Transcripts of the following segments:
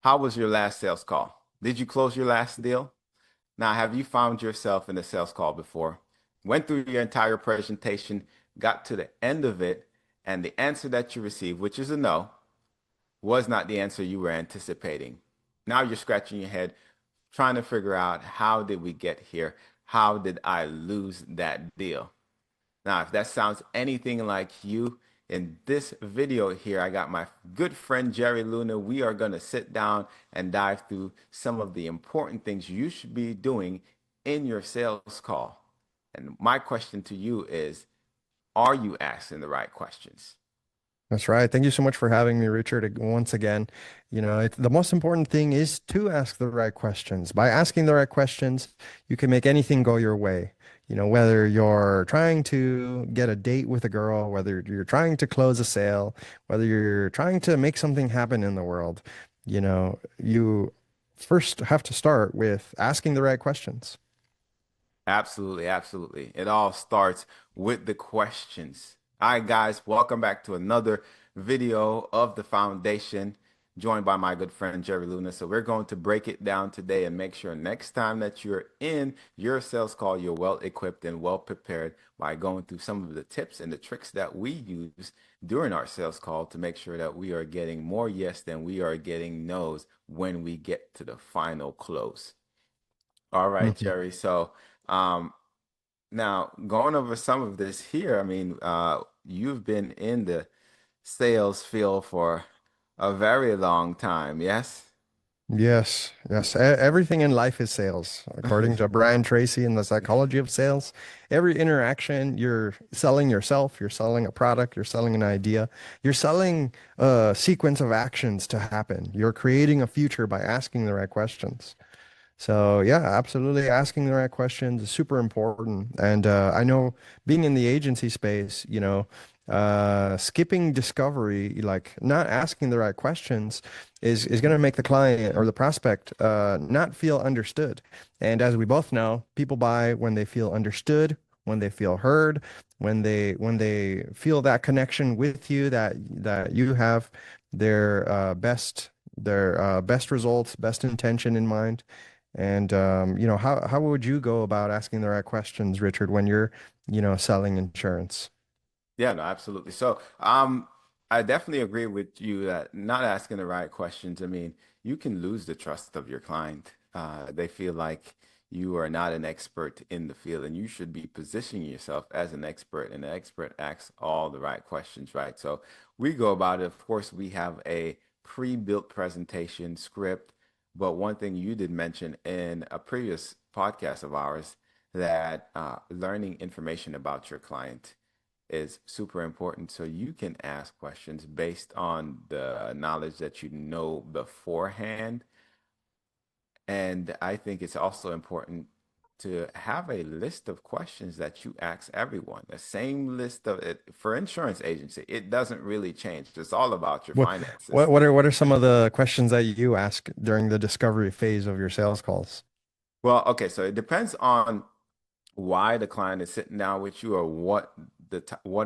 How was your last sales call? Did you close your last deal? Now, have you found yourself in a sales call before? Went through your entire presentation, got to the end of it, and the answer that you received, which is a no, was not the answer you were anticipating. Now you're scratching your head, trying to figure out how did we get here? How did I lose that deal? Now, if that sounds anything like you, in this video here, I got my good friend Jerry Luna. We are going to sit down and dive through some of the important things you should be doing in your sales call. And my question to you is, are you asking the right questions? That's right. Thank you so much for having me, Richard, once again. The most important thing is to ask the right questions. By asking the right questions, you can make anything go your way. Whether you're trying to get a date with a girl, whether you're trying to close a sale, whether you're trying to make something happen in the world, you first have to start with asking the right questions. Absolutely, absolutely. It all starts with the questions. All right, guys, welcome back to another video of the foundation, joined by my good friend Jerry Luna. So we're going to break it down today and make sure next time that you're in your sales call, you're well equipped and well prepared by going through some of the tips and the tricks that we use during our sales call to make sure that we are getting more yes than we are getting no's when we get to the final close. All right, Mhm. Jerry. So, um, now going over some of this here, I mean, you've been in the sales field for a very long time, yes? Yes, yes. Everything in life is sales. According to Brian Tracy in The Psychology of Sales, every interaction, you're selling yourself, you're selling a product, you're selling an idea, you're selling a sequence of actions to happen. You're creating a future by asking the right questions. So yeah, absolutely. Asking the right questions is super important. And I know being in the agency space, skipping discovery, like not asking the right questions is going to make the client or the prospect not feel understood. And as we both know, people buy when they feel understood, when they feel heard, when they feel that connection with you that you have their best results, best intention in mind. And how would you go about asking the right questions, Richard, when you're, selling insurance? Yeah, no, absolutely. So, I definitely agree with you that not asking the right questions, I mean, you can lose the trust of your client. They feel like you are not an expert in the field, and you should be positioning yourself as an expert, and the expert asks all the right questions, right? So we go about it. Of course, we have a pre-built presentation script, but one thing you did mention in a previous podcast of ours that learning information about your client is super important. So you can ask questions based on the knowledge that you know beforehand. And I think it's also important to have a list of questions that you ask everyone. The same list of it for insurance agency. It doesn't really change. It's all about your What finances. what are some of the questions that you ask during the discovery phase of your sales calls? Well, okay, so it depends on why the client is sitting down with you or what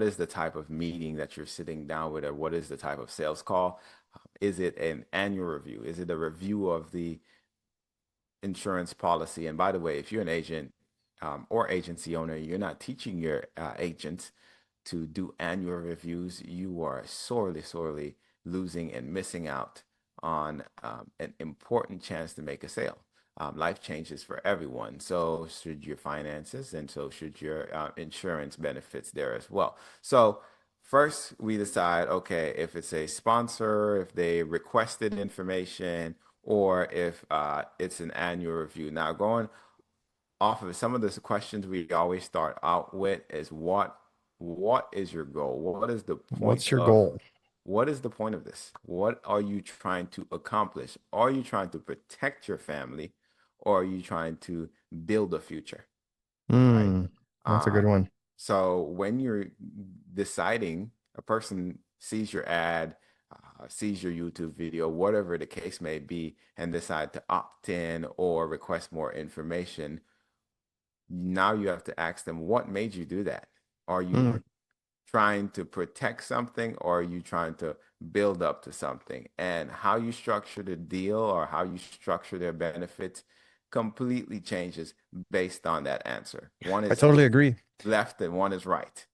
is the type of meeting that you're sitting down with or what is the type of sales call. Is it an annual review? Is it a review of the insurance policy? And by the way, if you're an agent or agency owner, you're not teaching your agents to do annual reviews. You are sorely, sorely losing and missing out on an important chance to make a sale. Life changes for everyone. So should your finances, and so should your insurance benefits there as well. So first, we decide, okay, if it's a sponsor, if they requested information, or if it's an annual review. Now, going off of some of the questions we always start out with is what is your goal? What's your goal? What is the point of this? What are you trying to accomplish? Are you trying to protect your family, or are you trying to build a future? Right? Hmm, that's a good Um, one. so when you're deciding, a person sees your ad, sees your YouTube video, whatever the case may be, and decide to opt in or request more information, now you have to ask them, what made you do that? Are you Hmm. trying to protect something or are you trying to build up to something. And how you structure the deal or how you structure their benefits completely changes based on that answer. One I is totally agree. left and one is right.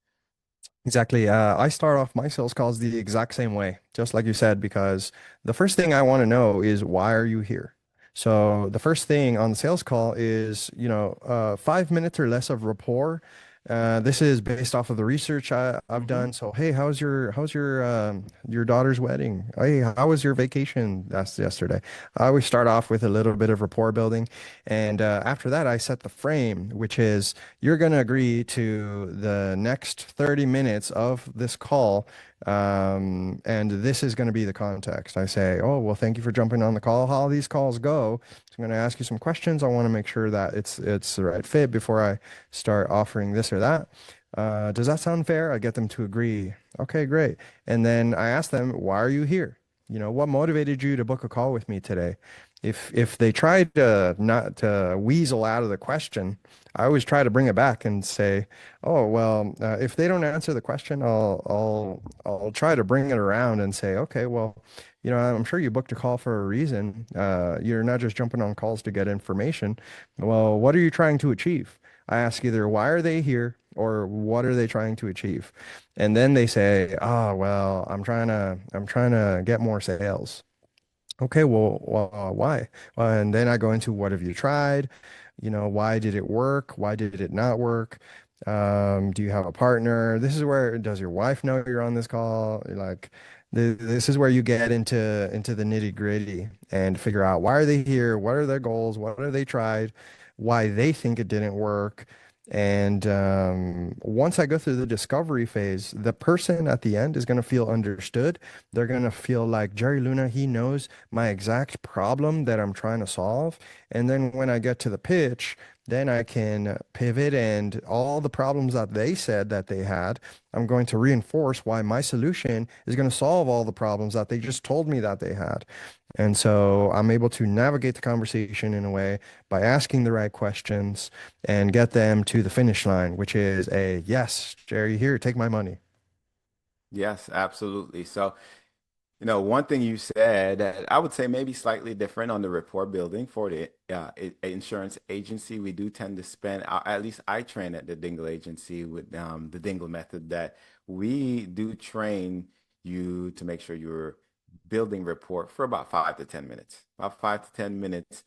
Exactly. I start off my sales calls the exact same way, just like you said, because the first thing I want to know is why are you here? So the first thing on the sales call is, 5 minutes or less of rapport. This is based off of the research I've Hmm. done. So, hey, how's your daughter's wedding? Hey, how was your vacation? That's yesterday. I always start off with a little bit of rapport building, and after that, I set the frame, which is you're going to agree to the next 30 minutes of this call. And this is going to be the context. I say, oh, well, thank you for jumping on the call. How these calls go. So I'm going to ask you some questions. I want to make sure that it's the right fit before I start offering this or that. Does that sound fair? I get them to agree. Okay, great. And then I ask them, why are you here? What motivated you to book a call with me today? If they try to not to weasel out of the question, I always try to bring it back and say, "Oh, well, if they don't answer the question, I'll try to bring it around and say, okay, well, I'm sure you booked a call for a reason. You're not just jumping on calls to get information. Well, what are you trying to achieve?" I ask either why are they here or what are they trying to achieve, and then they say, "Oh, well, I'm trying to get more sales." Okay, well, why? And then I go into what have you tried? Why did it work? Why did it not work? Do you have a partner? This is where does your wife know you're on this call? Like, this is where you get into the nitty gritty and figure out why are they here? What are their goals? What have they tried? Why they think it didn't work? And once I go through the discovery phase, the person at the end is going to feel understood. They're going to feel like Jerry Luna, he knows my exact problem that I'm trying to solve. And then when I get to the pitch, then I can pivot and all the problems that they said that they had, I'm going to reinforce why my solution is going to solve all the problems that they just told me that they had. And so I'm able to navigate the conversation in a way by asking the right questions and get them to the finish line, which is a yes, Jerry, here, take my money. Yes, absolutely. So, one thing you said that I would say maybe slightly different on the rapport building for the insurance agency. We do tend to spend, at least I train at the Dingle agency with the Dingle method that we do train you to make sure you're building rapport for about 5 to 10 minutes. About 5 to 10 minutes.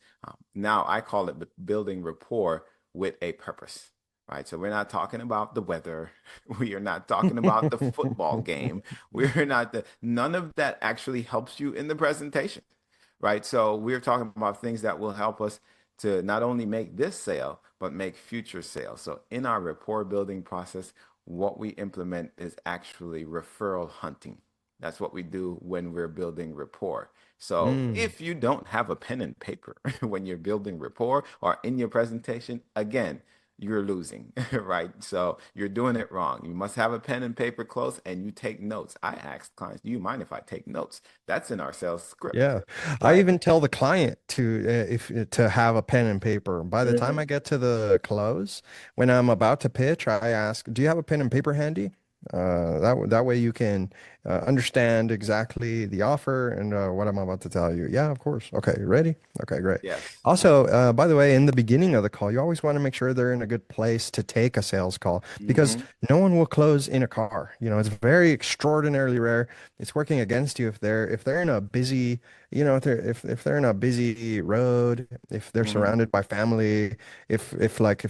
Now I call it building rapport with a purpose. Right. So we're not talking about the weather. We are not talking about the football game. We're not none of that actually helps you in the presentation, right? So we're talking about things that will help us to not only make this sale, but make future sales. So in our rapport building process, what we implement is actually referral hunting. That's what we do when we're building rapport. So Mm. if you don't have a pen and paper when you're building rapport or in your presentation, again, you're losing, right? So you're doing it wrong. You must have a pen and paper close and you take notes. I ask clients, do you mind if I take notes? That's in our sales script, Yeah, I right? even tell the client to if to have a pen and paper. By the time I Mhm. get to the close, when I'm about to pitch, I ask, "Do you have a pen and paper handy?" That way you can understand exactly the offer and what I'm about to tell you. Yeah, of course. Okay, ready? Okay, great. Yes. Also, by the way, in the beginning of the call, you always want to make sure they're in a good place to take a sales call because Hmm. no one will close in a car. It's very extraordinarily rare. It's working against you if they're in a busy, if they're in a busy road, if they're Hmm. surrounded by family, if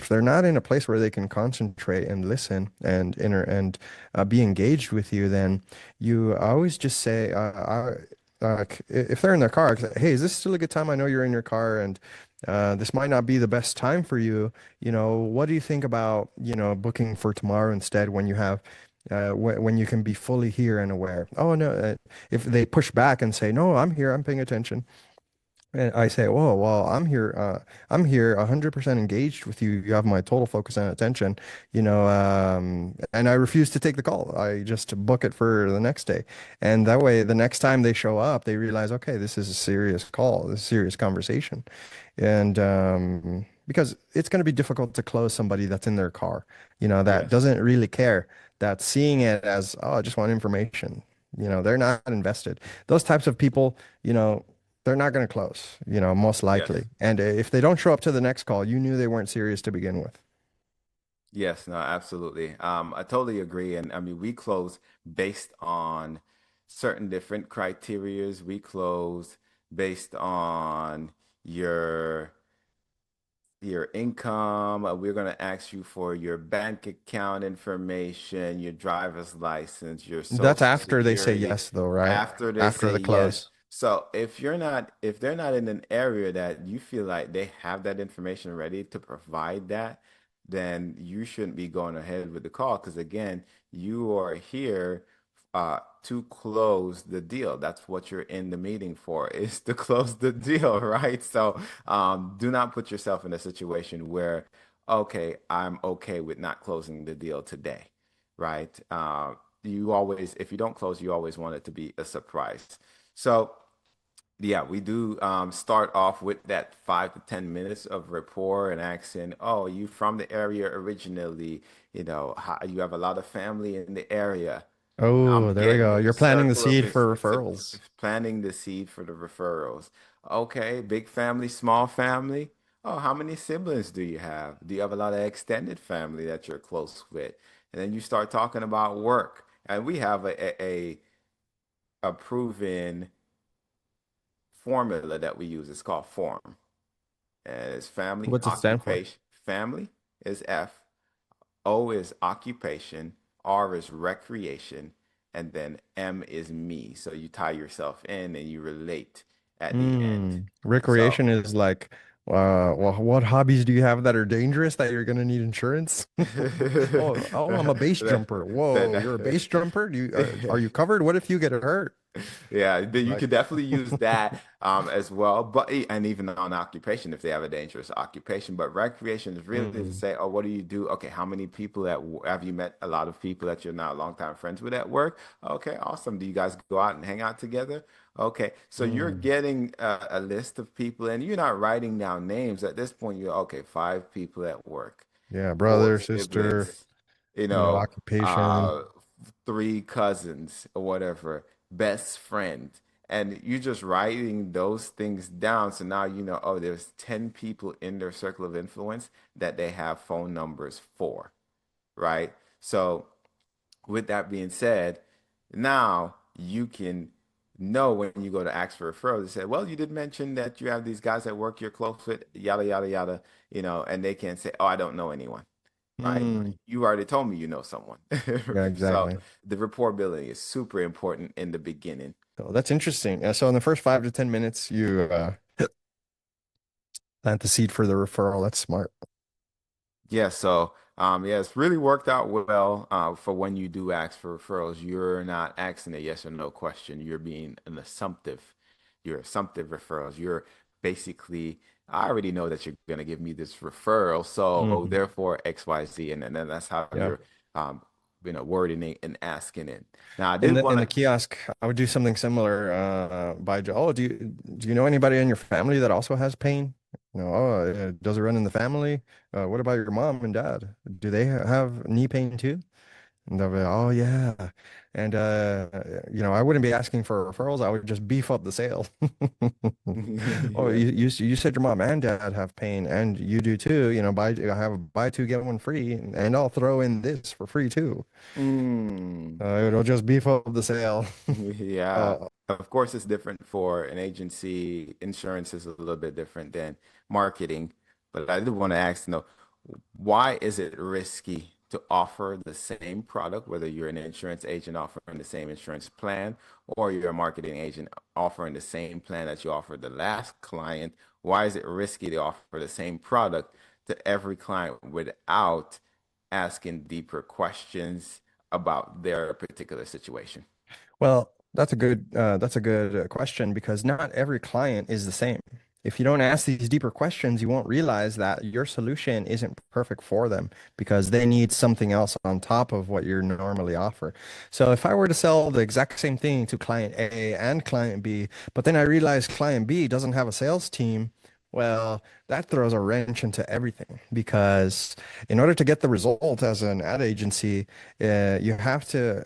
they're not in a place where they can concentrate and listen and be engaged with you, then you always just say, if they're in their car, hey, is this still a good time? I know you're in your car and this might not be the best time for you. What do you think about, booking for tomorrow instead when you have when you can be fully here and aware? Oh no, if they push back and say, no, I'm here, I'm paying attention. And I say, oh, well, I'm here 100% engaged with you. You have my total focus and attention, and I refuse to take the call. I just book it for the next day. And that way, the next time they show up, they realize, okay, this is a serious call, this is a serious conversation. And because it's going to be difficult to close somebody that's in their car, that Yes. doesn't really care, that's seeing it as, oh, I just want information. They're not invested. Those types of people, they're not going to close, most likely. Yes. And if they don't show up to the next call, you knew they weren't serious to begin with. Yes, no, absolutely. I totally agree. And I mean, we close based on certain different criterias. We close based on your your income. We're going to ask you for your bank account information, your driver's license, your That's social after they say security yes, though, right? after they After say the yes. close. So if they're not in an area that you feel like they have that information ready to provide that, then you shouldn't be going ahead with the call because again, you are here to close the deal. That's what you're in the meeting for, is to close the deal, right? So do not put yourself in a situation where, okay, I'm okay with not closing the deal today, right? You always, if you don't close, you always want it to be a surprise. So yeah, we do start off with that 5 to 10 minutes of rapport and asking, oh, you from the area originally? How, you have a lot of family in the area. Oh, I'm there we getting go. your You're planting the circle of seed it's, for it's, referrals. it's planting the seed for the referrals. Okay, big family, small family. Oh, how many siblings do you have? Do you have a lot of extended family that you're close with? And then you start talking about work. And we have a proven formula that we use. It's called FORM. And it's family, What's it stand for? occupation. Family is F, O is occupation, R is recreation, and then M is me. So you tie yourself in and you relate at the end. So Recreation is like, well, what hobbies do you have that are dangerous that you're gonna need insurance? Oh, I'm a base that, jumper. Whoa, you're a that, base jumper? Are you covered? What if you get hurt? Yeah, you Like, could definitely use that as well. But and even on occupation, if they have a dangerous occupation. But recreation is really to mm, say, oh, what do you do? Okay, how many people have you met? A lot of people that you're not longtime friends with at work. Okay, awesome. Do you guys go out and hang out together? Okay, so you're mm. getting a list of people, and you're not writing down names at this point. You're okay, 5 people at work, Yeah, four brother, sister, siblings, you know, occupation. uh, 3 cousins or whatever, best friend. And you just writing those things down. So now you know, oh, there's 10 people in their circle of influence that they have phone numbers for, right? So with that being said, now you can know when you go to ask for referrals, they say, well, you did mention that you have these guys at work you're close with, yada, yada, yada, and they can say, oh, I don't know anyone, right? But Mm, you already told me you know someone. yeah, So exactly. the rapport building is super important in the beginning. So that's interesting. So in the first 5 to 10 minutes, you plant the seed for the referral. That's smart. Yeah, so yeah, it's really worked out well for when you do ask for referrals. You're not asking a yes or no question. You're being an assumptive. You're assumptive referrals. You're basically, I already know that you're gonna give me this referral, so Hmm. therefore X, Y, Z, and then that's how Yeah. you're wording it and asking it. Now I In did the want in to the kiosk, I would do something similar. Oh, do you know anybody in your family that also has pain? Does it run in the family? What about your mom and dad? Do they have knee pain too? And they'll be, oh yeah. And I wouldn't be asking for referrals. I would just beef up the sale. Oh, yeah. you said your mom and dad have pain, and you do too. I have a buy two get one free, and I'll throw in this for free too. Mm. It'll just beef up the sale. Yeah. Uh, Of course, it's different for an agency. Insurance is a little bit different than marketing. But I do want to ask, why is it risky to offer the same product, whether you're an insurance agent offering the same insurance plan or you're a marketing agent offering the same plan that you offered the last client? Why is it risky to offer the same product to every client without asking deeper questions about their particular situation? Well, that's a good question because not every client is the same. If you don't ask these deeper questions, you won't realize that your solution isn't perfect for them because they need something else on top of what you normally offer. So if I were to sell the exact same thing to client A and client B, but then I realize client B doesn't have a sales team, Well, that throws a wrench into everything because in order to get the result as an ad agency, you have to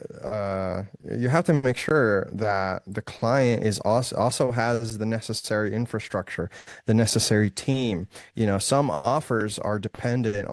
make sure that the client is also has the necessary infrastructure, the necessary team. Some offers are dependent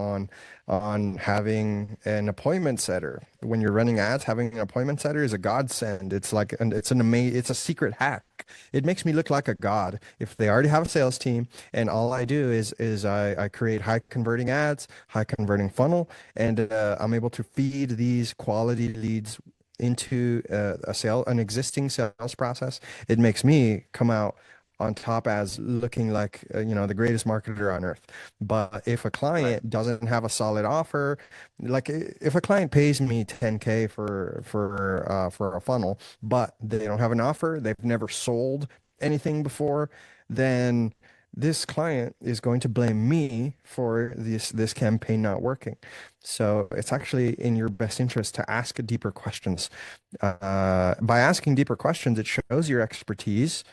on having an appointment setter. When you're running ads, having an appointment setter is a godsend. It's a secret hack. It makes me look like a god if they already have a sales team and all I do is I create high converting ads, high converting funnel, and I'm able to feed these quality leads into an existing sales process. It makes me come out on top as looking like the greatest marketer on earth. But if a Right. client doesn't have a solid offer, like if a client pays me 10K for a funnel, but they don't have an offer, they've never sold anything before, then this client is going to blame me for this campaign not working. So it's actually in your best interest to ask deeper questions. By asking deeper questions, it shows your expertise.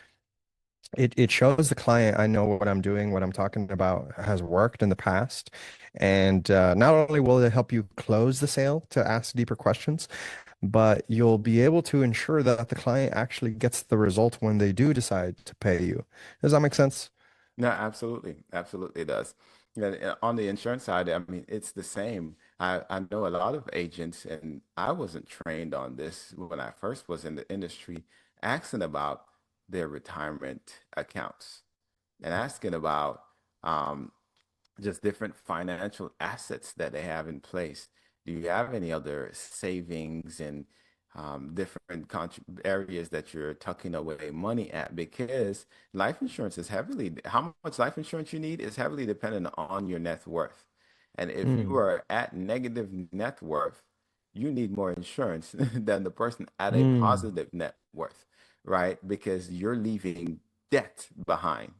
It shows the client I know what I'm doing, what I'm talking about has worked in the past. And not only will it help you close the sale to ask deeper questions, but you'll be able to ensure that the client actually gets the result when they do decide to pay you. Does that make sense? No, absolutely. Absolutely it does. Yeah, on the insurance side, I mean, it's the same. I know a lot of agents, and I wasn't trained on this when I first was in the industry, asking about their retirement accounts and asking about um, just different financial assets that they have in place. Do you have any other savings and different areas that you're tucking away money at? Because life insurance is heavily, how much life insurance you need is heavily dependent on your net worth. And if you Mm, are at negative net worth, you need more insurance than the person at a mm, positive net worth, right? Because you're leaving debt behind,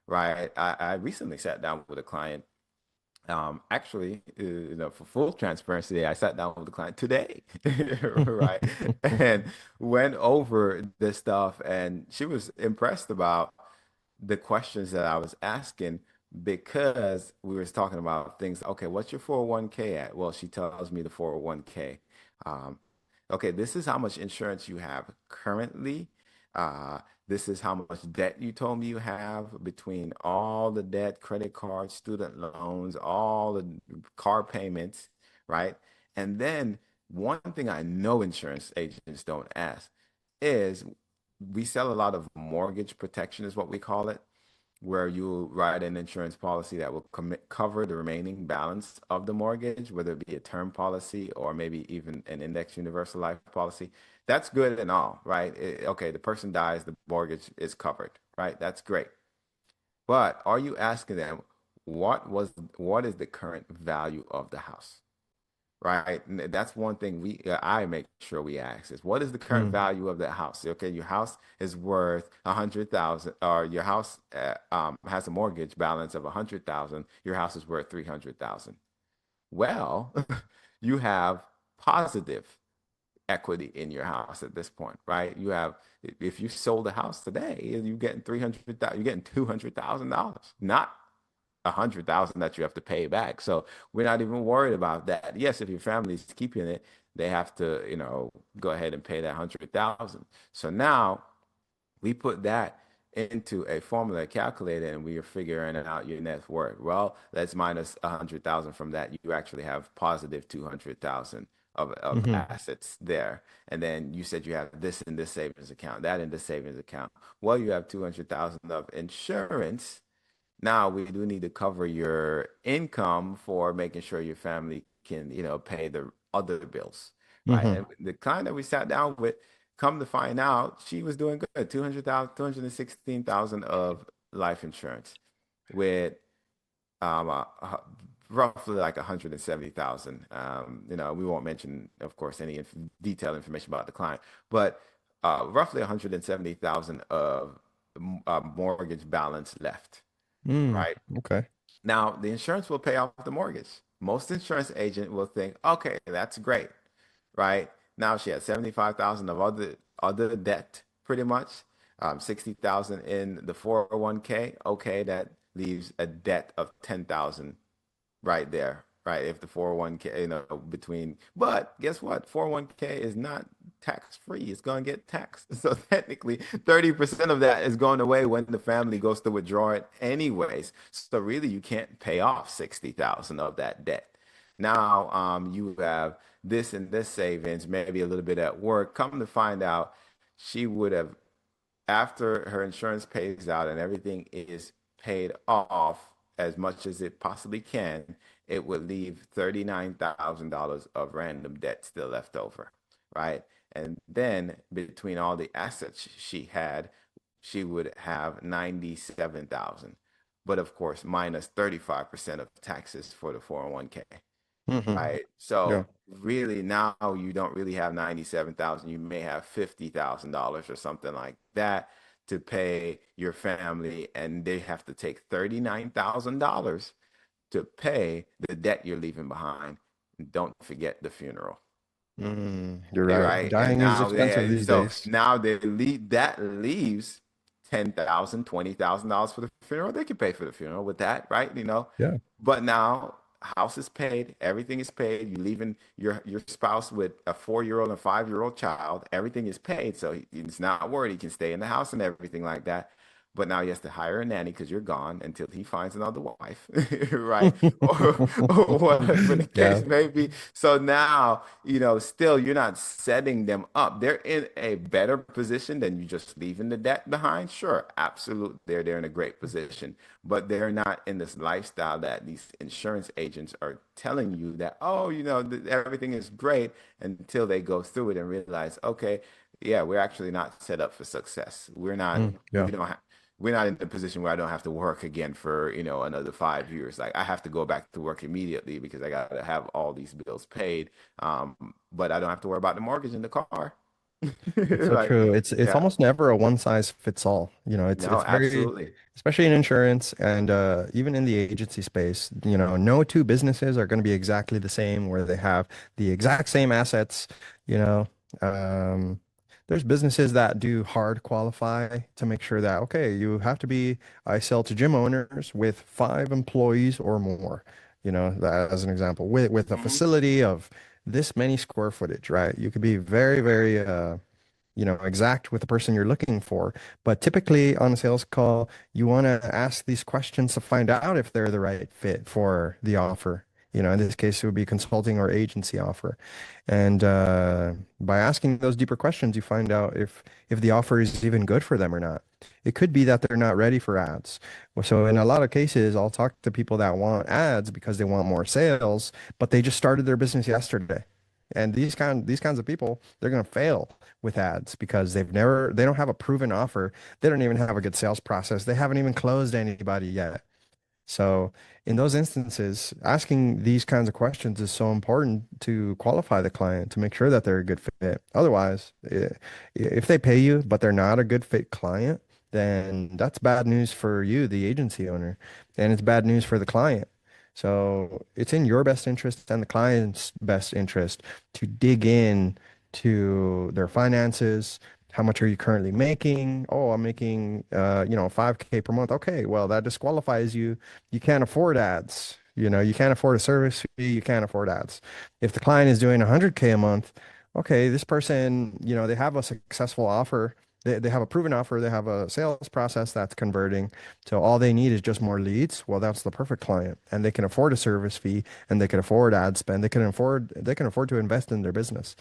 right? I recently sat down with a client. Actually, for full transparency, I sat down with the client today, right? And went over this stuff, and she was impressed about the questions that I was asking because we was talking about things. Okay, what's your 401k at? Well, she tells me the 401k. Um, okay, this is how much insurance you have currently. This is how much debt you told me you have between all the debt, credit cards, student loans, all the car payments, right? And then one thing I know insurance agents don't ask is we sell a lot of mortgage protection, is what we call it, where you write an insurance policy that will cover the remaining balance of the mortgage, whether it be a term policy or maybe even an index universal life policy. That's good and all, right? Okay, the person dies, the mortgage is covered, right? That's great. But are you asking them what is the current value of the house? Right. And that's one thing I make sure we ask is what is the current mm, value of that house? Okay, your house is worth 100,000, or your house has a mortgage balance of 100,000. Your house is worth 300,000. Well, you have positive equity in your house at this point, right? You have, if you sold the house today, you're getting 300,000, you're getting $200,000, not 100,000 that you have to pay back. So we're not even worried about that. Yes, if your family's keeping it, they have to, go ahead and pay that 100,000. So now we put that into a formula calculator and we are figuring out your net worth. Well, let's minus 100,000 from that. You actually have positive 200,000 of mm-hmm, assets there. And then you said you have this in this savings account, that in this savings account. Well, you have 200,000 of insurance. Now we do need to cover your income for making sure your family can, pay the other bills, right? mm-hmm, And the client that we sat down with, come to find out, she was doing good, 200,000, 216,000 of life insurance with roughly like 170,000. We won't mention, of course, any detailed information about the client, but roughly 170,000 of mortgage balance left, mm, right? okay. Now, the insurance will pay off the mortgage. Most insurance agent will think, okay, that's great, right? Now she has 75,000 of other debt, pretty much. 60,000 in the 401k. Okay, that leaves a debt of 10,000 right there, right? If the 401k, between, but guess what? 401k is not tax free. It's going to get taxed. So technically, 30% of that is going away when the family goes to withdraw it anyways. So really, you can't pay off 60,000 of that debt. Now, you have this and this savings, maybe a little bit at work. Come to find out, she would have, after her insurance pays out and everything is paid off as much as it possibly can, it would leave $39,000 of random debt still left over, right? And then between all the assets she had, she would have 97,000. But of course, minus 35% of taxes for the 401k. Hmm. Right. Yeah. So really now you don't really have 97,000. You may have $50,000 or something like that to pay your family, and they have to take $39,000 to pay the debt you're leaving behind. Don't forget the funeral. You're right. Right. And Dying is now expensive they these so days. now they leave that leaves 10,000, $20,000 for the funeral. They can pay for the funeral with that, right? Yeah. But now house is paid, everything is paid. You're leaving your spouse with a 4-year-old and 5-year-old child. Everything is paid. So he's not worried. He can stay in the house and everything like that. But now he has to hire a nanny because you're gone until he finds another wife, right? Or whatever the Yeah. case may be. So now, still you're not setting them up. They're in a better position than you just leaving the debt behind. Sure, absolutely. They're in a great position, but they're not in this lifestyle that these insurance agents are telling you that, oh, everything is great until they go through it and realize, okay, yeah, we're actually not set up for success. We Yeah. don't have we're not in the position where I don't have to work again for, another 5 years. Like I have to go back to work immediately because I got to have all these bills paid. But I don't have to worry about the mortgage in the car. It's so Like, true. It's yeah, almost never a one size fits all. no, It's very, absolutely. especially in insurance and even in the agency space, no two businesses are going to be exactly the same where they have the exact same assets, you know. Um, there's businesses that do hard qualify to make sure that, okay, you have to be, I sell to gym owners with 5 employees or more, that as an example, with a Hmm. facility of this many square footage, right? You could be very, very exact with the person you're looking for. But typically on a sales call, you want to ask these questions to find out if they're the right fit for the offer. In this case, it would be consulting or agency offer. And by asking those deeper questions, you find out if the offer is even good for them or not. It could be that they're not ready for ads. So in a lot of cases, I'll talk to people that want ads because they want more sales, but they just started their business yesterday. And these kinds of people, they're going to fail with ads because they don't have a proven offer. They don't even have a good sales process. They haven't even closed anybody yet. So in those instances, asking these kinds of questions is so important to qualify the client to make sure that they're a good fit. Otherwise, if they pay you, but they're not a good fit client, then that's bad news for you, the agency owner, and it's bad news for the client. So it's in your best interest and the client's best interest to dig in to their finances. How much are you currently making? Oh, I'm making 5K per month. Okay, well, that disqualifies you. You can't afford ads. You can't afford a service fee, you can't afford ads. If the client is doing 100K a month, okay, this person, they have a successful offer. They have a proven offer. They have a sales process that's converting. So all they need is just more leads. Well, that's the perfect client, and they can afford a service fee, and they can afford ad spend. They can afford to invest in their business.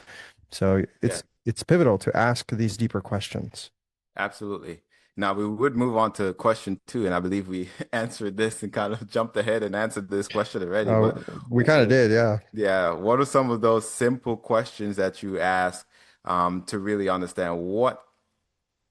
So Yeah. it's pivotal to ask these deeper questions. Absolutely. Now we would move on to question two, and I believe we answered this and kind of jumped ahead and answered this question already. Uh, But we kind of did, yeah. yeah, what are some of those simple questions that you ask to really understand what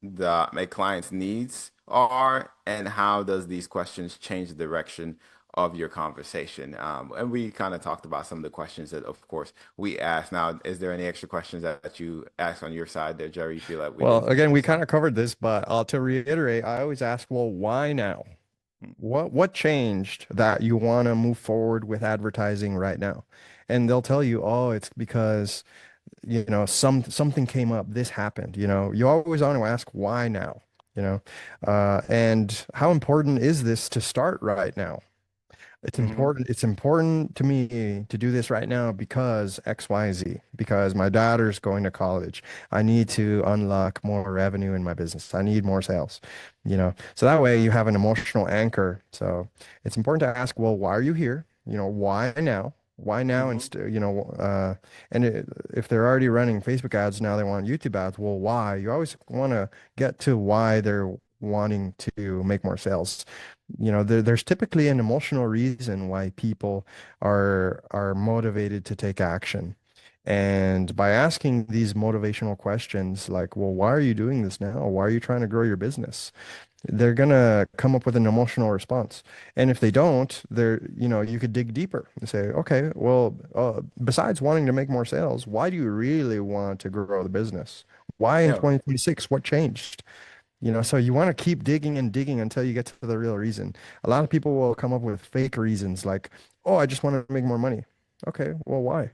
my client's needs are, and how does these questions change the direction of your conversation? And we kind of talked about some of the questions that, of course, we asked. Now, is there any extra questions that you asked on your side there, Jerry? You feel like we Well, didn't again, we focus kind on? of covered this, but to reiterate, I always ask, well, why now? What changed that you want to move forward with advertising right now? And they'll tell you, oh, it's because, something came up, this happened. You always want to ask why now. you know. And how important is this to start right now? It's Hmm. important. It's important to me to do this right now because X, Y, Z, because my daughter's going to college. I need to unlock more revenue in my business. I need more sales, you know. So that way you have an emotional anchor. So it's important to ask, well, why are you here? You know, why now? Why now Hmm. instead, and if they're already running Facebook ads now, they want YouTube ads. Well, why? You always want to get to why they're wanting to make more sales. You know, there's typically an emotional reason why people are motivated to take action. And by asking these motivational questions like, well, why are you doing this now? Why are you trying to grow your business? They're gonna come up with an emotional response. And if they don't, you could dig deeper and say, okay, well, besides wanting to make more sales, why do you really want to grow the business? Why in Yeah. 2026? What changed? You know, so you want to keep digging and digging until you get to the real reason. A lot of people will come up with fake reasons like, oh, I just want to make more money. Okay, well, why?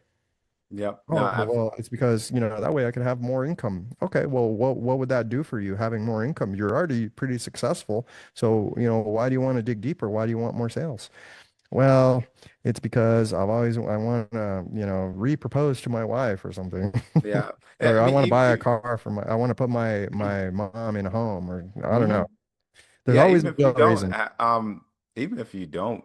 Yep. No, Oh, I've, well, it's because, that way I can have more income. Okay, well, what would that do for you having more income? You're already pretty successful. So, why do you want to dig deeper? Why do you want more sales? Well, it's because I want to, re-propose to my wife or something. yeah. Or I I mean, want to buy a car I want to put my mom in a home, or I don't know. There's Yeah, always a real reason. even if you don't,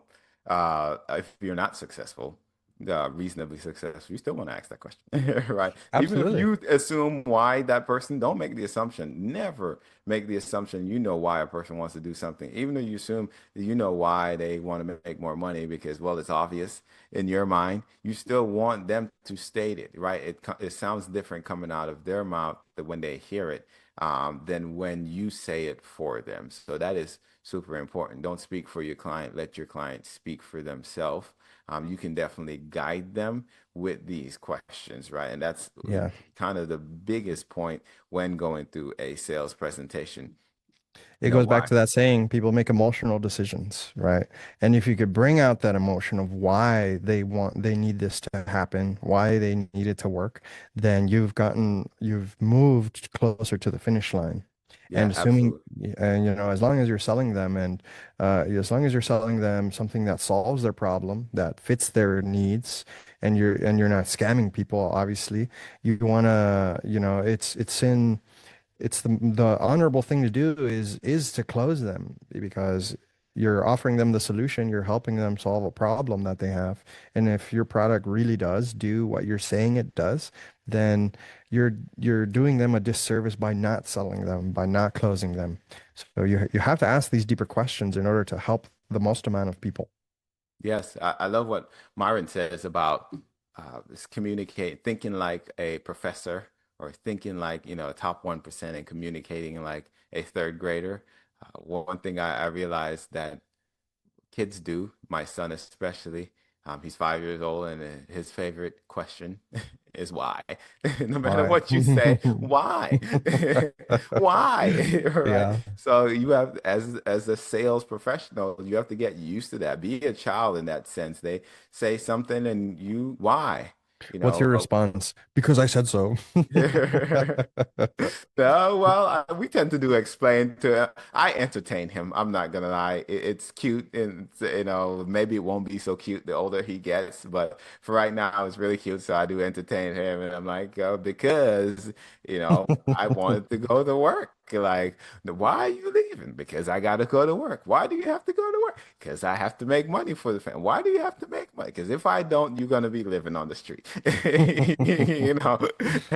if you're not successful, reasonably successful, you still want to ask that question, right? Even if Absolutely. you assume why that person, don't make the assumption. Never make the assumption you know why a person wants to do something. Even though you assume that you know why they want to make more money because, well, it's obvious in your mind, you still want them to state it, right? It sounds different coming out of their mouth when they hear it than when you say it for them. So that is super important. Don't speak for your client. Let your client speak for themselves. You can definitely guide them with these questions, right? And that's Yeah. kind of the biggest point when going through a sales presentation. It goes back Why? to that saying, people make emotional decisions, right? And if you could bring out that emotion of why they need this to happen, why they need it to work, then you've moved closer to the finish line. Yeah, And absolutely. as long as you're selling them as long as you're selling them something that solves their problem, that fits their needs, and you're not scamming people, obviously, you want to, it's the honorable thing to do is to close them because you're offering them the solution, you're helping them solve a problem that they have. And if your product really does do what you're saying it does, then you're doing them a disservice by not selling them, by not closing them. So you have to ask these deeper questions in order to help the most amount of people. Yes, I love what Myron says about this communicate, thinking like a professor or thinking like, a top 1% and communicating like a third grader. One thing I realized that kids do, my son especially. He's 5 years old, and his favorite question is why. No matter Why? what you say, why? Why? Right? Yeah. So you have, as a sales professional, you have to get used to that. Be a child in that sense. They say something, and you, why? You What's your know, response? Because I said so. No, well, we tend to do explain to. I entertain him. I'm not gonna lie. It's cute, and maybe it won't be so cute the older he gets. But for right now, it's really cute. So I do entertain him, and I'm like, because I wanted to go to work. Like, why are you leaving? Because I gotta go to work. Why do you have to go to work? Because I have to make money for the family. Why do you have to make money? Because if I don't, you're gonna be living on the street. You know.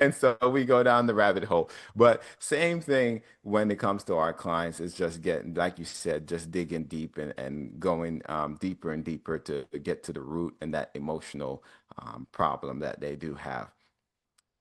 And so we go down the rabbit hole. But same thing when it comes to our clients is just getting, like you said, just digging deep and going deeper and deeper to get to the root and that emotional problem that they do have.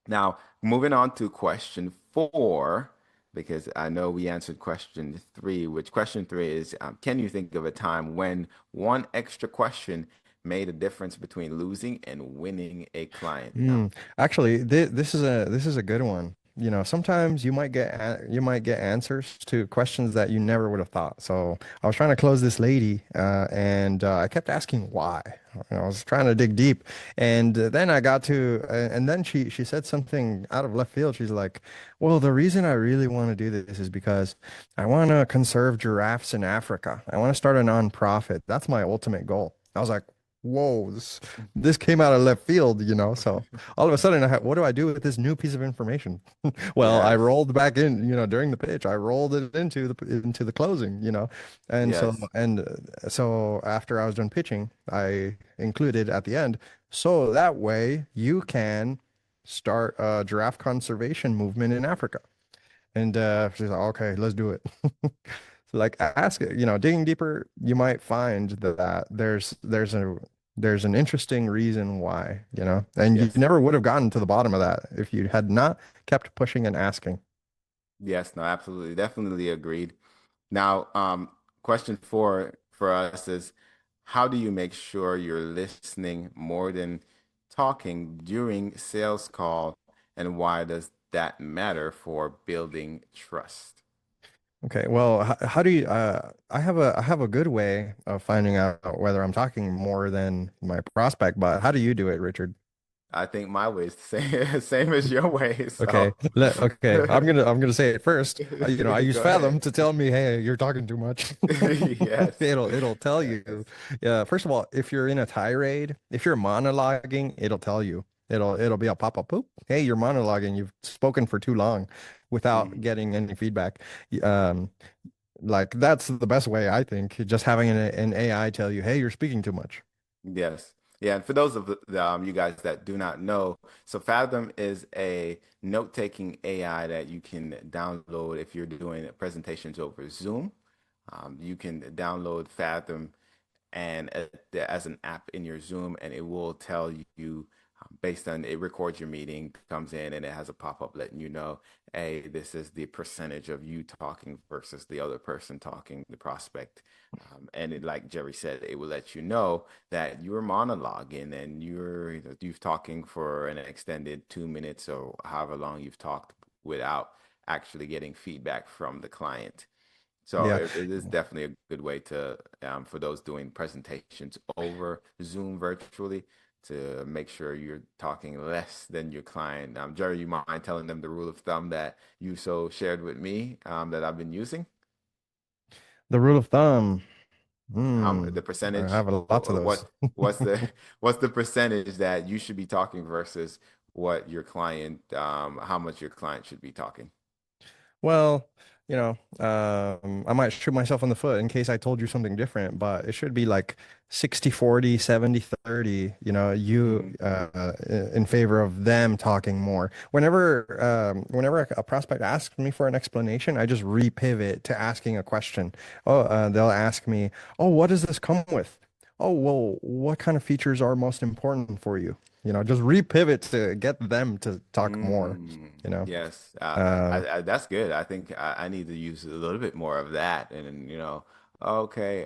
Now, moving on to question four, because I know we answered question three, which question three is, can you think of a time when one extra question made a difference between losing and winning a client? Actually, this is a good one. sometimes you might get answers to questions that you never would have thought. So I was trying to close this lady, and I kept asking why. I was trying to dig deep, and then I got to, and then she said something out of left field. She's like, "Well, the reason I really want to do this is because I want to conserve giraffes in Africa. I want to start a nonprofit. That's my ultimate goal." I was like, "Whoa, this came out of left field, you know?" So all of a sudden, what do I do with this new piece of information? Well, I Yes. rolled back in, during the pitch, I rolled it into the closing, and Yes. so after I was done pitching, I included at the end, so that way you can start a giraffe conservation movement in Africa. And she's like, okay, let's do it. So like ask it, digging deeper, you might find that there's an interesting reason why, and you Yes. never would have gotten to the bottom of that if you had not kept pushing and asking. Yes. No, absolutely. Definitely agreed. Now, question four for us is how do you make sure you're listening more than talking during sales call, and why does that matter for building trust? Okay, well, how do you I have a good way of finding out whether I'm talking more than my prospect, but how do you do it, Richard? I think my way is the same, same as your way. Okay, So okay, I'm gonna say it first. I use go Fathom ahead. to tell me, hey, you're talking too much. Yes. It'll tell you. Yes. Yeah, first of all, if you're in a tirade, if you're monologuing, it'll tell you. It'll be a pop-up poop. Hey, you're monologuing. You've spoken for too long without Mhm. getting any feedback. Um, like that's the best way, I think. Just having an AI tell you, hey, you're speaking too much. Yes. Yeah, and for those of you guys that do not know, so Fathom is a note-taking AI that you can download if you're doing presentations over Zoom. You can download Fathom and as an app in your Zoom, and it will tell you based on it records your meeting, comes in, and it has a pop-up letting you know, hey, this is the percentage of you talking versus the other person talking, the prospect. And it, like Jerry said, it will let you know that you're monologuing and you've talking for an extended 2 minutes or however long you've talked without actually getting feedback from the client. So Yeah. it is definitely a good way to for those doing presentations over Zoom virtually to make sure you're talking less than your client. Jerry, you mind telling them the rule of thumb that you so shared with me that I've been using? The rule of thumb. The I percentage, have lots of those. what's the what's the percentage that you should be talking versus what your client, how much your client should be talking? Well, I might shoot myself in the foot in case I told you something different, but it should be like 60-40, 70-30, Hmm. in favor of them talking more. Whenever a prospect asks me for an explanation, I just repivot to asking a question. Oh, they'll ask me, "Oh, what does this come with?" "Oh, well, what kind of features are most important for you?" Just repivot to get them to talk more, Mm, you know. yes, Uh, that's good. I think I need to use a little bit more of that. And okay,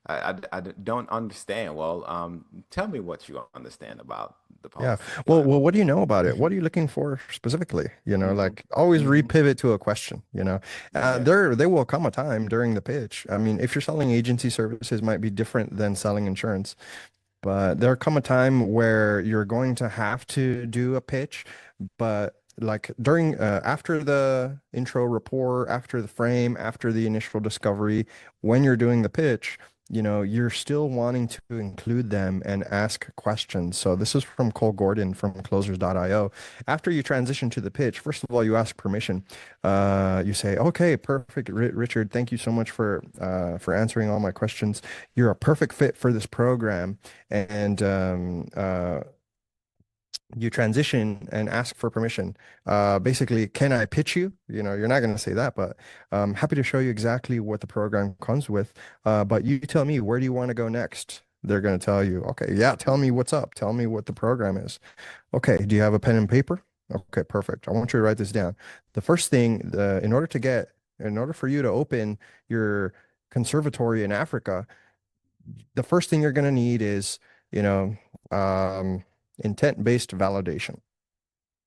I don't understand. Well, tell me what you understand about the Yeah. policy. Well, what do you know about it? What are you looking for specifically? Hmm. Like always Hmm. repivot to a question, Yes. there will come a time during the pitch. I mean, if you're selling agency services might be different than selling insurance, but there'll come a time where you're going to have to do a pitch, but like during after the intro rapport, after the frame, after the initial discovery, when you're doing the pitch, you're still wanting to include them and ask questions. So this is from Cole Gordon from closers.io. After you transition to the pitch, first of all, you ask permission. You say, "Okay, perfect, Richard. Thank you so much for answering all my questions. You're a perfect fit for this program." And you transition and ask for permission. Basically, can I pitch you? You're not going to say that, but I'm happy to show you exactly what the program comes with. But you tell me, where do you want to go next? They're going to tell you, okay, yeah, tell me what's up. Tell me what the program is. Okay, do you have a pen and paper? Okay, perfect. I want you to write this down. The first thing, in order for you to open your conservatory in Africa, the first thing you're going to need is, you know, um, intent-based validation.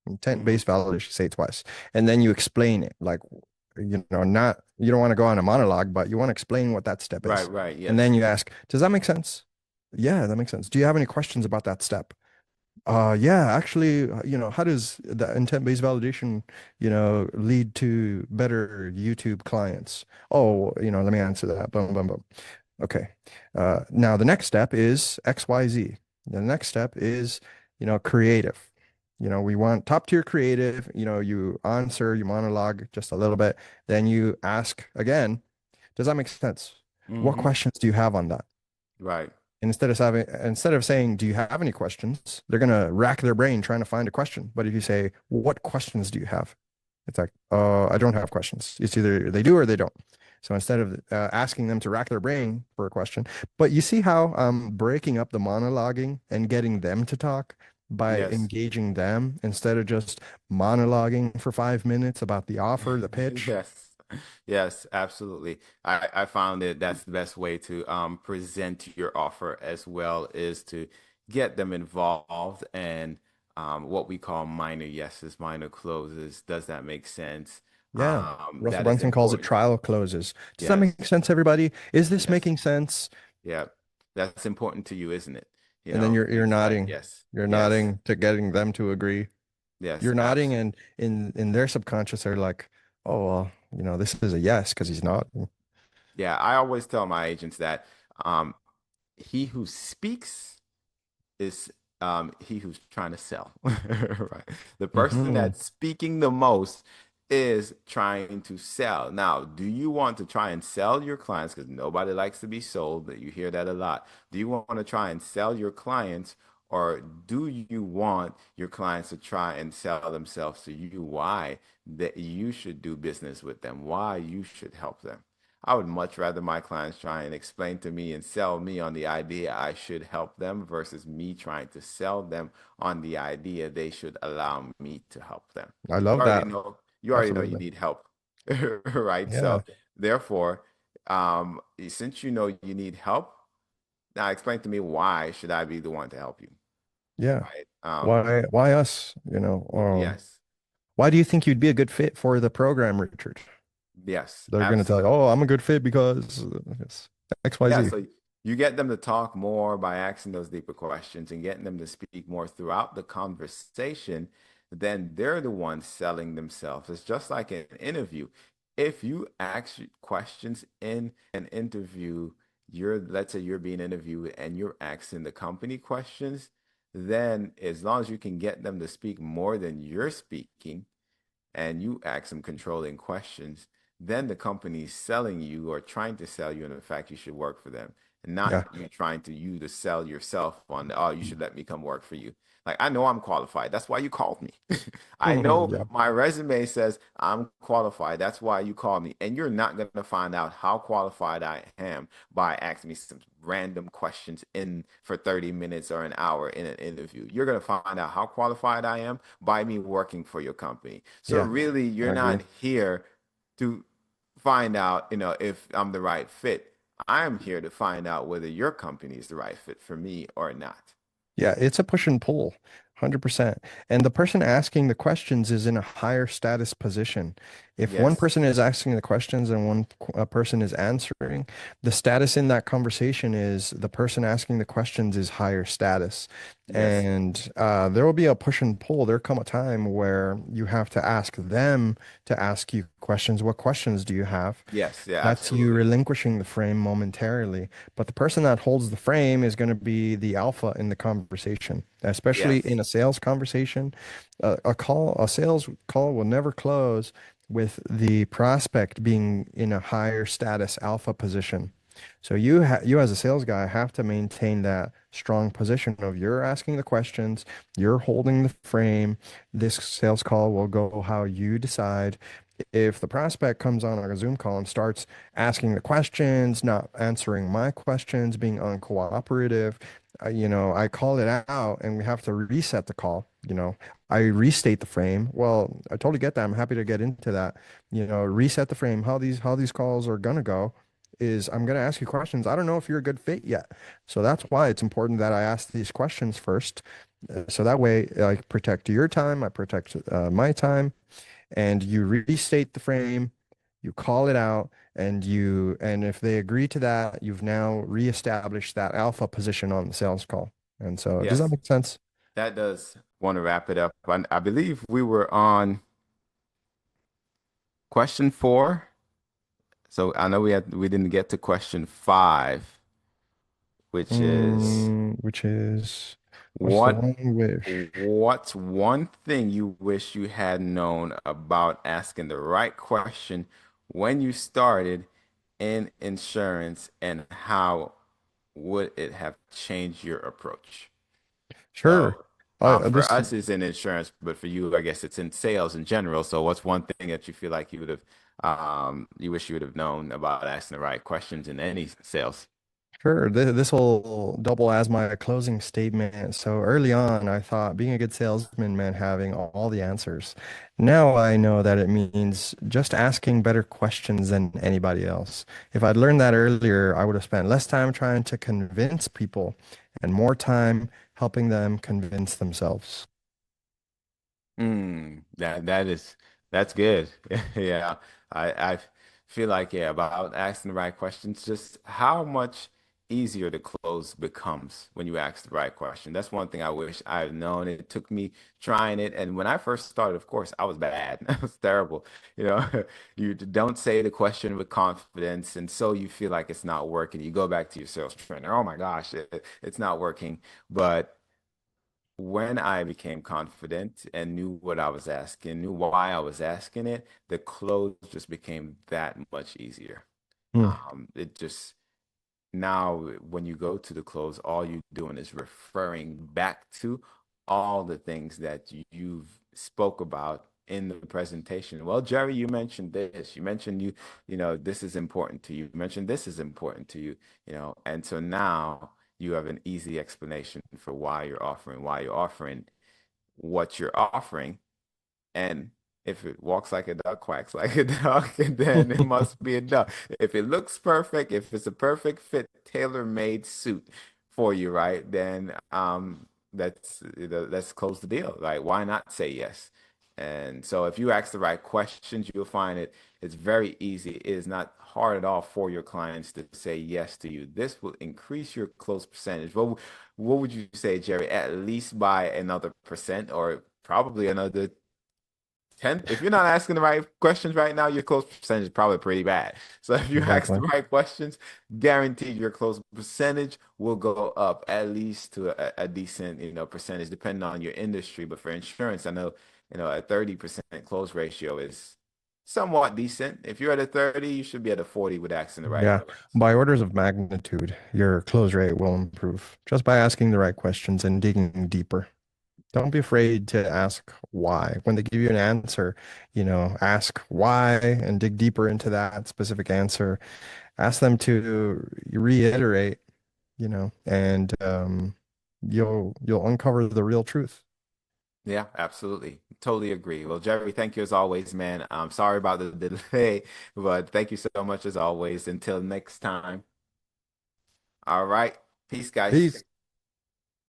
Hmm. Intent-based validation, say it twice. And then you explain it. Like, not you don't want to go on a monologue, but you want to explain what that step Right, is. right. And then Yes. you ask, does that make sense? Yeah, that makes sense. Do you have any questions about that step? Yeah, actually, how does the intent-based validation, lead to better YouTube clients? Oh, let me answer that. Boom, boom, boom. Okay. Now the next step is XYZ. The next step is, creative. We want top tier creative. You answer, you monologue just a little bit. Then you ask again, does that make sense? What Hmm. questions do you have on that? Right. And instead of saying, do you have any questions? They're gonna rack their brain trying to find a question. But if you say, what questions do you have? It's like, I don't have questions. It's either they do or they don't. So instead of asking them to rack their brain for a question, but you see how breaking up the monologuing and getting them to talk by Yes. engaging them instead of just monologuing for 5 minutes about the offer, the pitch. Yes. Yes, absolutely. I found that that's the best way to present your offer as well is to get them involved and what we call minor yeses, minor closes. Does that make sense? Yeah. Russell That is Brunson calls it important. trial closes. Does that Yes. make sense, everybody? Is this Yes. making sense? Yeah. That's important to you, isn't it? And then you're It's like, nodding. yes, You're yes, nodding to getting them to agree. yes, You're nodding, absolutely. and in their subconscious, they're like, "Oh, well, this is a yes because he's nodding." Yeah, I always tell my agents that um, he who speaks is he who's trying to sell, right? The person Hmm. that's speaking the most is trying to sell. Now, do you want to try and sell your clients? Because nobody likes to be sold, but you hear that a lot. Do you want to try and sell your clients, or do you want your clients to try and sell themselves to you? Why that you should do business with them? Why you should help them? I would much rather my clients try and explain to me and sell me on the idea I should help them versus me trying to sell them on the idea they should allow me to help them. I You love already that. know, you already know you Absolutely. need help, right? Yeah. So therefore, since you know you need help, now explain to me why should I be the one to help you, Yeah. right? Why us? Yes, Why do you think you'd be a good fit for the program, Richard? yes, They're gonna tell you, absolutely. "Oh, I'm a good fit because it's Yeah, XYZ." so you get them to talk more by asking those deeper questions and getting them to speak more throughout the conversation, then they're the ones selling themselves. It's just like an interview. If you ask questions in an interview, let's say you're being interviewed and you're asking the company questions, then as long as you can get them to speak more than you're speaking, and you ask some controlling questions, then the company's selling you or trying to sell you, and in fact, you should work for them, and not Yeah. you trying to sell yourself on, oh, you should let me come work for you. Like, I know I'm qualified. That's why you called me. I know Yeah. my resume says I'm qualified. That's why you called me. And you're not going to find out how qualified I am by asking me some random questions in for 30 minutes or an hour in an interview. You're going to find out how qualified I am by me working for your company. So Yeah. really, I you're agree. not here to find out, if I'm the right fit. I'm here to find out whether your company is the right fit for me or not. Yeah, it's a push and pull, 100%. And the person asking the questions is in a higher status position. If one Yes. person is asking the questions and one person is answering, the status in that conversation is the person asking the questions is higher status. Yes. And there will be a push and pull. There come a time where you have to ask them to ask you questions. What questions do you have? Yes. Yeah, That's you absolutely. relinquishing the frame momentarily. But the person that holds the frame is going to be the alpha in the conversation, especially in Yes. a sales conversation. A sales call will never close with the prospect being in a higher status alpha position. So you as a sales guy have to maintain that strong position of you're asking the questions, you're holding the frame. This sales call will go how you decide. If the prospect comes on a Zoom call and starts asking the questions, not answering my questions, being uncooperative, I call it out and we have to reset the call. I restate the frame. Well, I totally get that. I'm happy to get into that. Reset the frame. How these calls are gonna go is I'm gonna ask you questions. I don't know if you're a good fit yet. So that's why it's important that I ask these questions first. So that way I protect your time, I protect my time, and you restate the frame, you call it out, and if they agree to that, you've now reestablished that alpha position on the sales call. And so, does that Yes, make sense? that does. Want to wrap it up. I believe we were on question 4. So I know we didn't get to question 5, which is Which is, what's the what one wish? what's one thing you wish you had known about asking the right question when you started in insurance, and how would it have changed your approach? Sure. So for This us, it's in insurance, but for you, I guess it's in sales in general. So what's one thing that you feel like you would have, you wish you would have known about asking the right questions in any sales? Sure. This will double as my closing statement. So early on, I thought being a good salesman meant having all the answers. Now I know that it means just asking better questions than anybody else. If I'd learned that earlier, I would have spent less time trying to convince people and more time helping them convince themselves. That's good. Yeah. I feel like, yeah, about asking the right questions, just how much easier the close becomes when you ask the right question. That's one thing I wish I had known. It took me trying it. And when I first started, of course, I was bad. I was terrible. You know, you don't say the question with confidence, and so you feel like it's not working. You go back to your sales trainer. Oh my gosh, it's not working. But when I became confident and knew what I was asking, knew why I was asking it, the close just became that much easier. Hmm. It just now when you go to the close, all you're doing is referring back to all the things that you've spoke about in the presentation. Well, Jerry, you mentioned this. You mentioned this is important to you. You mentioned this is important to you, and so now you have an easy explanation for why you're offering what you're offering. And if it walks like a duck, quacks like a duck, then it must be a duck. If it looks perfect, if it's a perfect fit, tailor-made suit for you, right? Then let's close the deal. Right? Why not say yes? And so if you ask the right questions, you'll find it's very easy. It is not hard at all for your clients to say yes to you. This will increase your close percentage. What would you say, Jerry? At least by another percent, or probably another 10. If you're not asking the right questions right now, your close percentage is probably pretty bad. So if you ask the Exactly. right questions, guaranteed your close percentage will go up at least to a decent, percentage depending on your industry. But for insurance, I know, a 30% close ratio is somewhat decent. If you're at a 30, you should be at a 40 with asking the right Yeah. questions. By orders of magnitude, your close rate will improve just by asking the right questions and digging deeper. Don't be afraid to ask why. When they give you an answer, ask why and dig deeper into that specific answer. Ask them to reiterate, and you'll uncover the real truth. Yeah, absolutely. Totally agree. Well, Jerry, thank you as always, man. I'm sorry about the delay, but thank you so much as always. Until next time. All right. Peace, guys. Peace.